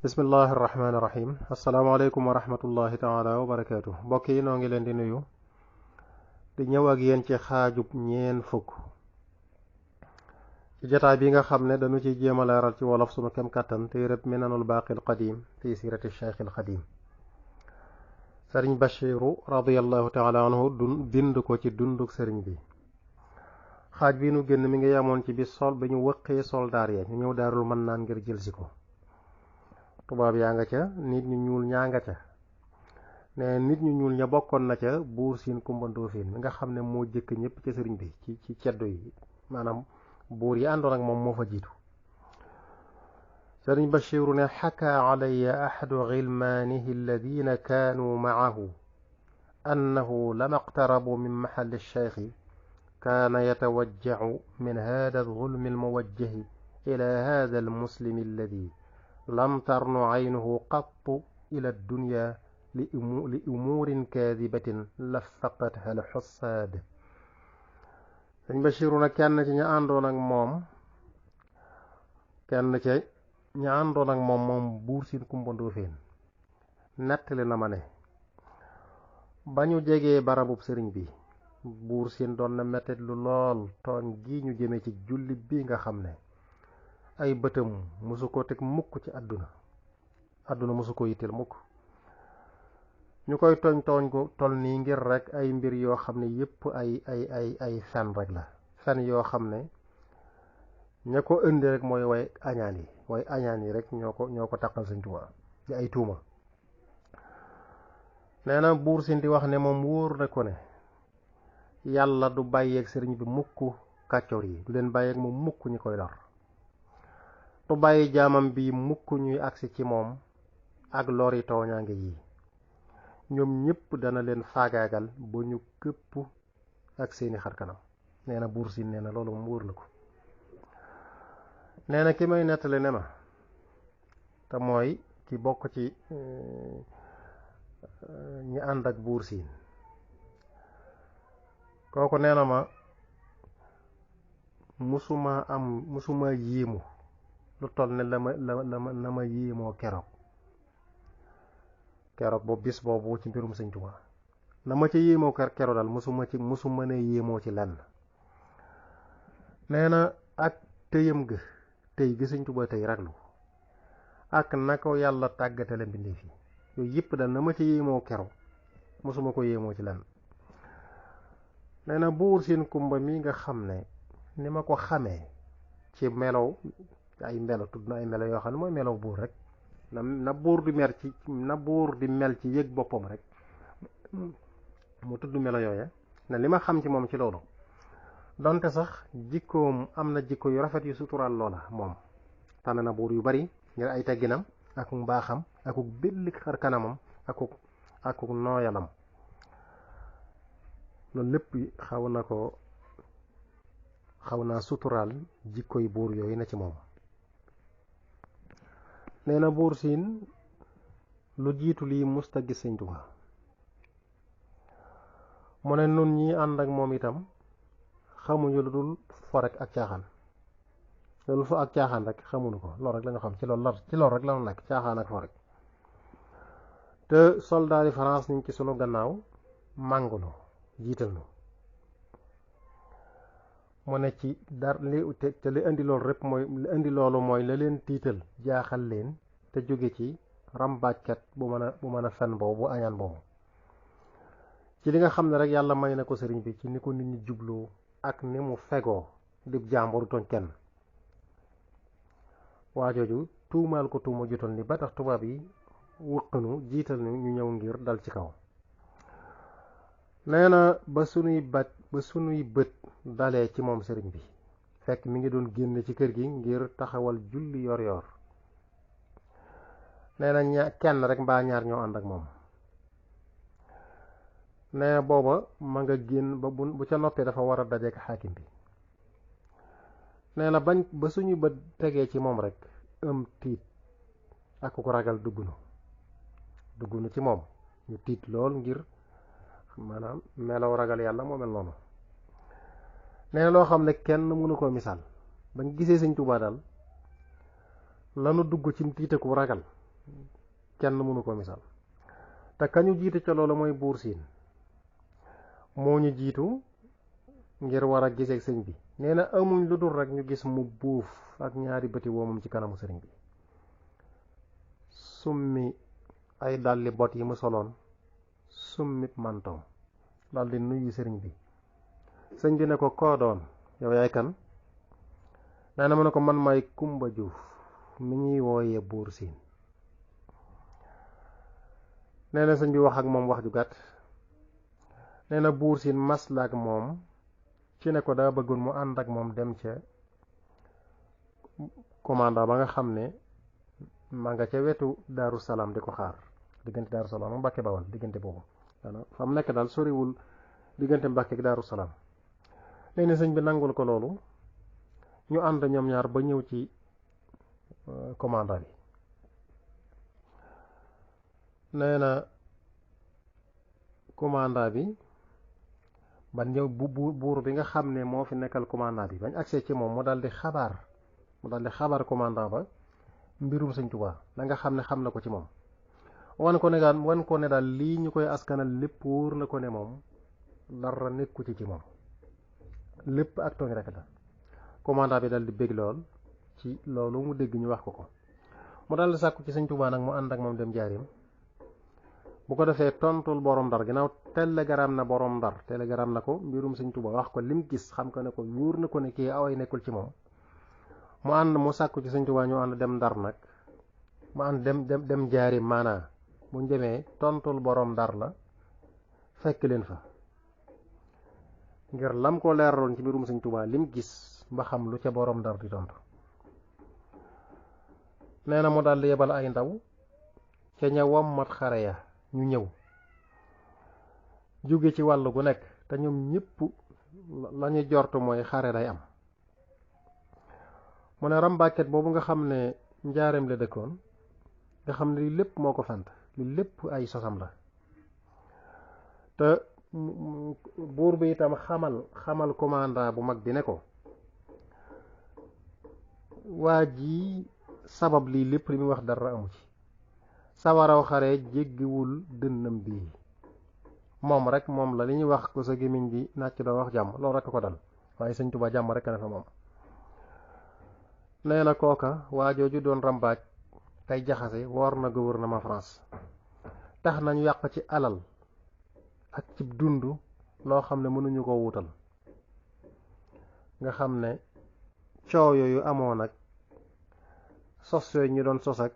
bismillahi irrahmaani irrahim asalaamaaleykum wa rahmatullahi taala wa barakaatu mbokk yi noo ngi leen di nuyu di ñëw ak yéen ci xaajub ñeen fukk ci jotaay bi nga xam ne dañu ci jéem a leeral ci wolof sunu kem kàttan téereb minanul baaqil qadim fi siirati cheikh il xadim sëriñ Bachiru radiallahu taala anhu bind ko ci dunduk sëriñ bi. xaaj bi nu génn mi ngi yamoon ci bi ñu wëqee soldaar ya ñu ñëw daarul mën naan ngir jëlsi ko. tubaab yaa nga ca nit ñu ñuul ñaa nga ca ne nit ñu ñuul ña bokkoon na ca buur siin Kumba Ndoofeen mi nga xam ne moo jëkk ñëpp ca sëriñ bi ci ceddo yi maanaam buur yi àndoon ak moom moo fa jiitu. sëriñ Bachiru ne xaka alaya ahadu gilmaanihi alladina kaanuu maahu annahu lama iqtarabu min maxalli cheikhi kaana yatawajjacu min hada alzulmi almuwajjahi ila hada almuslimi alladi lam tarnu aynuhu qattu ila dunya li umurin kaadibatin lafaqatha alxussaad. sëñ Bachiru nag kenn ci ña àndoon ak moom buur siin Kumba Ndoofeen nettali na ma ne ba ñu jegee barabub sëriñ bi buur siin doon na mettit lu lool tooñ gi ñu jëme ci jullit bi nga xam ne ay bëtam mosu ko teg mukk ci àdduna mosu ko yitteel mukk ñu koy tooñ ko tol nii ngir rek ay mbir yoo xam ne yépp ay fen rek la fen yoo xam ne ña ko indi rek mooy way añaan yi rek ñoo ko taqal Sëñ Tuubaa di ay tuuma. nee na buur sin di wax ne moom wóor na ko ne yàlla du bàyyeeg sëriñ bi mukk kàccoor yi du leen bàyyeeg moom mukk ñi koy lor du bàyyi jaamam bi mukk ñuy agsi ci moom ak lori tooñaange yi ñoom ñépp dana leen faagaagal ba ñu këpp ak seeni xarkanam. nee na buur siin nee na loolu moom wóor na ko. nee na ki may nettali ne ma te mooy ki bokk ci ñi ànd ak buur siin kooku nee na ma musuma yéemu lu toll ne la ma yéemoo keroog boobu bis boobu ci mbirum Sëñ Tuubaa la ma ca yéemoo keroog daal musuma ne yéemoo ci lenn. nee na ak tëyam ga tëy gi Sëñ Tuubaa tëy raglu ak na ko yàlla tàggatale mbindeef yi yooyu yëpp daal na ma ca yéemoo keroog musuma ko yéemoo ci lenn. nee na buur siin Kumba mi nga xam ne ni ma ko xamee ci melow ay melo tudd na ay melo yoo xam ne mooy melow buur rek na buur di mel ci yëg boppam rek mu tudd melo yooya ne li ma xam ci moom ci loolu donte sax jikkoom am na jikko yu rafet yu suturaal loola moom tànn na buur yu bari ngir ay tegginam akuk mbaaxam akuk bellik xar kanamam akuk nooyalam loolu lépp xaw naa suturaal jikkoy buur yooyu na ci moom. nee na buur siin lu jiitu lii musta gis Sëñ Tuubaa mu ne nun ñi ànd ak moom itam xamuñu lu dul fo rek ak caaxaan loolu fo ak caaxaan rek xamuñu ko loolu rek lañu xam ci loolu rek lañu nekk caaxaan ak fo rek. te soldaari France ñu ci sunu gannaaw màngunu jiital nu mu ne ci te li indi loolu mooy la leen tiital jaaxal leen te jóge ci rambaajkat bu mën a fen boobu bu añaan boobu ci li nga xam ne rek yàlla may na ko sëriñ bi ci ni ko nit ñi jubloo ak ni mu fegoo dib jàmbur tooñ kenn. waa jooju tuumaal ko tuuma jotoon ni ba tax tubaab yi wëqanu jiital ñu ñëw ngir dal ci kaw. nee na ba sunuy bët dalee ci moom sëriñ bi fekk mi ngi doon génn ci kër gi ngir taxawal julli yor nee na kenn rek mbaa ñaar ñoo ànd ak moom. nee na booba ma nga génn bu ca noppee dafa war a dajeek xaakim bi. nee na ba suñu bët tegee ci moom rek tiit ak ku ragal dugg nu ci moom ñu tiit lool ngir maanaam melaw ragal yàlla moo mel noonu. nee na loo xam ne kenn mënu koo misaal bañ gisee Sëñ Tuubaa daal lanu dugg ci tiitaku ragal kenn mënu ko misaal te kañu jiite ca loola mooy buur siin moo ñu jiitu ngir war a giseeg sëñ bi nee na amuñ lu dul rek ñu gis mu buuf ak ñaari bëti woomam ci kanamu sëriñ bi summi ay dalli bot yi mu soloon summit mantoom daldi nuyu sëriñ bi sëñ bi ne ko koo doon yow yaay kan nee na mu ne ko man may Kumba Juuf mi ñuy wooyee buur siin nee na sëñ bi wax ak moom wax ju gàtt nee na buur siin maslaak moom ci ne ko daa bëggoon mu ànd ak moom dem ca commandant ba nga xam ne ma nga ca wetu Daaru Salaam di ko xaar diggante Daaru Salaam ak Mbàkke Bawal diggante boobu fa mu nekk daal soriwul diggante Mbàkke ak Daaru Salaam léegi ne sëñ bi nangul ko loolu ñu ànd ñoom ñaar ba ñëw ci commandant bi nee na commandant bi ba ñëw buur bi nga xam ne moo fi nekkal commandant bi bañ agsee ci moom mu daldi xabaar commandant ba mbirum sëñ Tuubaa la nga xam ne xam na ko ci moom wan ko ne daal lii ñu koy askanal lépp wóor na ko ne moom dara nekku ci moom lépp ak tooñ rek la commandant bi daldi bég lool ci loolu mu dégg ñu wax ko mu daldi sàkku ci sëñ Tuubaa nag mu ànd ak moom dem Njaaréem bu ko defee tontul borom Ndar ginnaaw télégramme na borom Ndar télégramme na ko mbirum sëñ Tuubaa wax ko lim gis xam ko ne ko wóor na ko ne kii away nekkul ci moom mu sàkku ci sëñ Tuubaa ñu ànd dem Ndar nag mu ànd dem Njaaréem maanaa bu ñu demee tontul borom Ndar la fekk leen fa ngir lam ko leeraloon ci mbirum sëñ Tuubaa lim gis ba xam lu ca borom Ndar di tontu nee na mu daldi yebal ay ndaw ca ña wommat xare ya ñu ñëw jóge ci wàll gu nekk te ñoom ñépp lañu jortu mooy xare day am mu ne rambaaket boobu nga xam ne Njaaréem la dëkkoon nga xam ne lii lépp moo ko fent li lépp ay sosam la te buur bi itam xamal commandant bu mag bi ne ko waa ji sabab lii lépp li muy wax dara amu ci sawaraw xare jéggiwul dënnam bii moom la li ñuy wax ko sa gémmiñ gi nàcc doo wax jàmm loolu rekk ko dal waaye sëñ Tuubaa jàmm rekk na fa moom nee na kooka waa jooju doon rambaaj tey jaxase woor na gouvernement France tax nañu yàq ci alal ak ci dund loo xam ne mënuñu ko wutal nga xam ne coow yooyu amoon ak sos yooyu ñu doon sos ak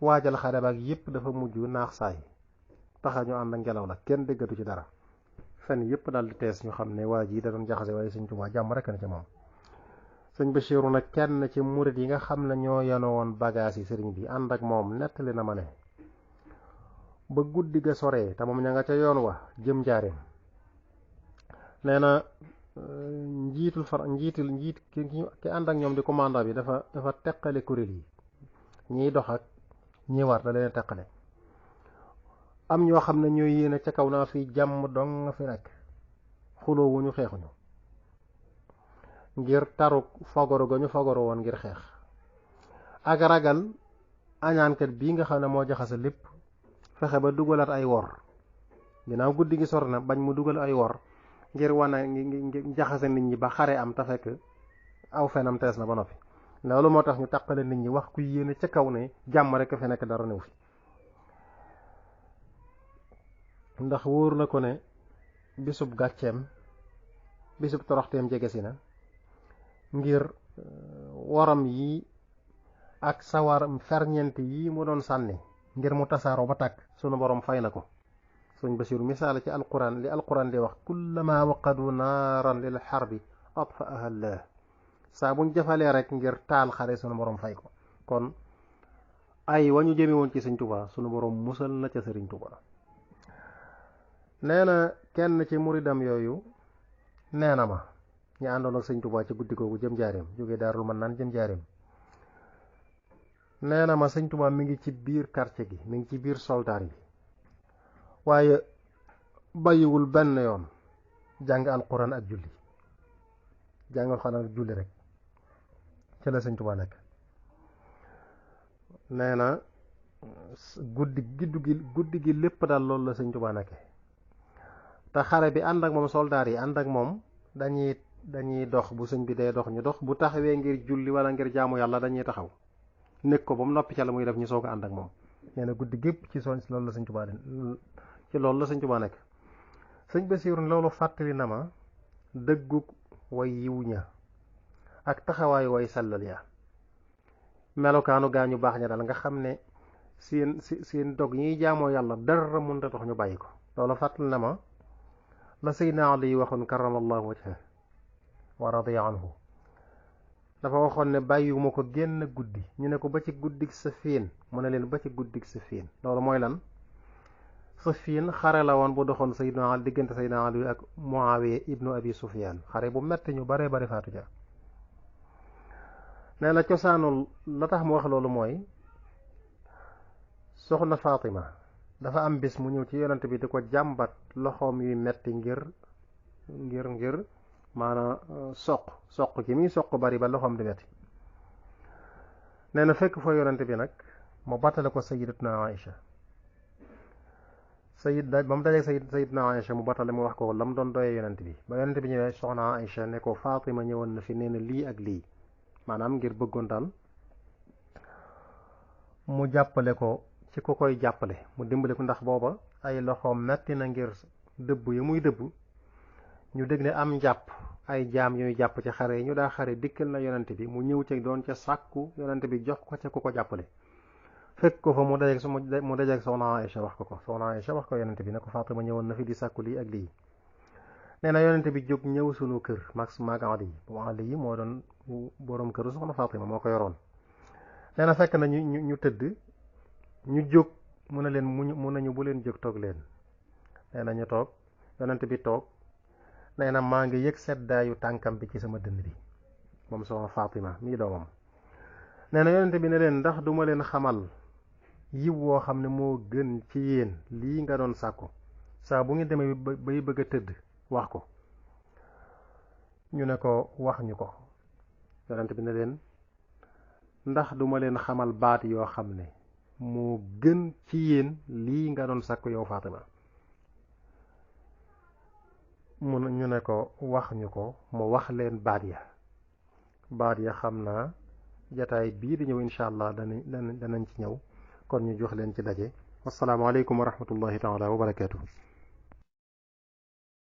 waajal xare baak yépp dafa mujj naax saay taxa ñu ànd ak ngelaw la kenn déggatu ci dara fen yépp daal di tees ñu xam ne waa ji da doon jaxase waaye sëñ Tuubaa jàmm rekk na ci moom sëñ Bachiru nag kenn ci murit yi nga xam ne ñoo yanoo woon bagaas yi sëriñ bi ànd ak moom nettali na ma ne ba guddi ga soree te moom ña nga ca yoon wa jëm Njaaréem nee na njiit ki ànd ak ñoom di commandant bi dafa teqale kuréel yi ñiy dox ak ñi war da leen teqale am ñoo xam ne ñooy yéene ca kaw naa fi jàmm dong nga fi nekk xuloo wu ñu xeexuñu ngir taru fagoro ga ñu fagoro woon ngir xeex ak ragal añaankat bii nga xam ne moo jaxase lépp fexe ba dugalaat ay wor ginnaaw guddi gi sor na bañ mu dugal ay wor ngir wane ngi jaxase nit ñi ba xare am te fekk aw fenam tees na ba noppi loolu moo tax ñu tàqale nit ñi wax ku yéene ca kaw ne jàmm rek fi nekk dara new fi ndax wóor na ko ne bisub gàcceem bisub toroxteem jege si na ngir waram yi ak sawar ferñeent yi mu doon sànni ngir mu tasaaroo ba tàkk sunu borom fay na ko sëñ Basiru misaal ci alquran li alquran di wax kullama waqadu naaran lil xarbi atfaaha Allah saa buñ jëfalee rek ngir taal xare sunu borom fay ko kon ay wañu jëme woon ci sëñ Tuubaa sunu borom musal na ca sëriñ Tuubaa nee na kenn ci muridam yooyu nee na ma ñu àndoon ak sëñ Tuubaa ci guddi googu jëm Njaaréem jógee Daarul Mannaan jëm Njaaréem nee na ma sëñ Tuubaa mi ngi ci biir quartier gi mi ngi ci biir soldaar yi waaye bàyyiwul benn yoon jàng alquran ak julli jàng alquran ak julli rek ci la sëñ Tuubaa nekk nee na guddi gi lépp daal loolu la sëñ Tuubaa nekke te xare bi ànd ak moom soldaar yi ànd ak moom dañuy dox bu sëñ bi day dox ñu dox bu taxawee ngir julli wala ngir jaamu yàlla dañuy taxaw nekk ko ba mu noppi ca la muy def ñu soog a ànd ak moom nee na guddi gépp ci loolu la sëñ Tuubaa ci loolu la sëñ Tuubaa nekk sëñ Basiiru loolu fàttali na ma dëggug way yiw ña ak taxawaayu way sellal ya melokaanu gaañu baax ña daal nga xam ne seen dog ñiy jaamoo yàlla dara mënta tax ñu bàyyi ko loolu fàttali na ma la Seydina Ali waxoon karamallahu wajha wa radiya anhu dafa waxoon ne bàyyiwuma ko génn guddi ñu ne ko ba ci guddig Safiin mu ne leen ba ci guddig Safiin loolu mooy lan Safiin xare la woon bu doxoon Seydina Ali diggante Seydina Ali ak Muawiya ibnu Abi Sufyaan xare bu metti ñu bare bari faatu ja nee na cosaanul la tax mu wax loolu mooy soxna Fatima dafa am bis mu ñëw ci yonent bi di ko jàmbat loxoom yuy metti ngir maanaam soq ci muy soq bari ba loxoom di metti nee na fekk fa yonent bi nag mu battale ko sayyidatuna Aïcha ba mu dajee sayyidatuna Aïcha mu battale mu wax ko la mu doon doyee yonent bi ba yonent bi ñëwee soxna Aïcha ne ko Fatima ñëwoon na fi nee na lii ak lii maanaam ngir bëggoon daal mu jàppale ko ci ku koy jàppale mu dimbale ko ndax booba ay loxoom metti na ngir dëbb yi muy dëbb ñu dégg ne am njàpp ay jaam yooyu jàpp ci xare yi ñu daa xare dikkal na yonent bi mu ñëw ci doon ca sàkku yonent bi jox ko ca ku ko jàppale fekk ko fa mu dajeeg soxna Aïcha wax ko soxna Aïcha wax ko yonent bi ne ko Fatima ñëwoon na fi di sàkku lii ak lii nee na yonent bi jóg ñëw sunu kër maag Ali yi moo doon boroom këru soxna Fatima moo ko yoroon nee na fekk na ñu tëdd ñu jóg mu ne leen mu nañu bu leen jóg toog leen nee na ñu toog yonent bi toog nee na maa ngi yëg seddaayu tànkam bi ci sama dënn bi moom soxna Fatima mii doomam nee na yonent bi ne leen ndax duma leen xamal yiw woo xam ne moo gën ci yéen lii nga doon sàkku saa bu ngeen demee bay bëgg a tëdd wax ko ñu ne ko wax ñu ko yonent bi ne leen ndax duma leen xamal baat yoo xam ne moo gën ci yéen lii nga doon sàkku yow Fatima ñu ne ko wax ñu ko mu wax leen baat ya xam naa jataay bii di ñëw incha allah danañ ci ñëw kon ñu jox leen ci daje wassalaamu aleykum wa rahmatullahi taala wa barakaatu.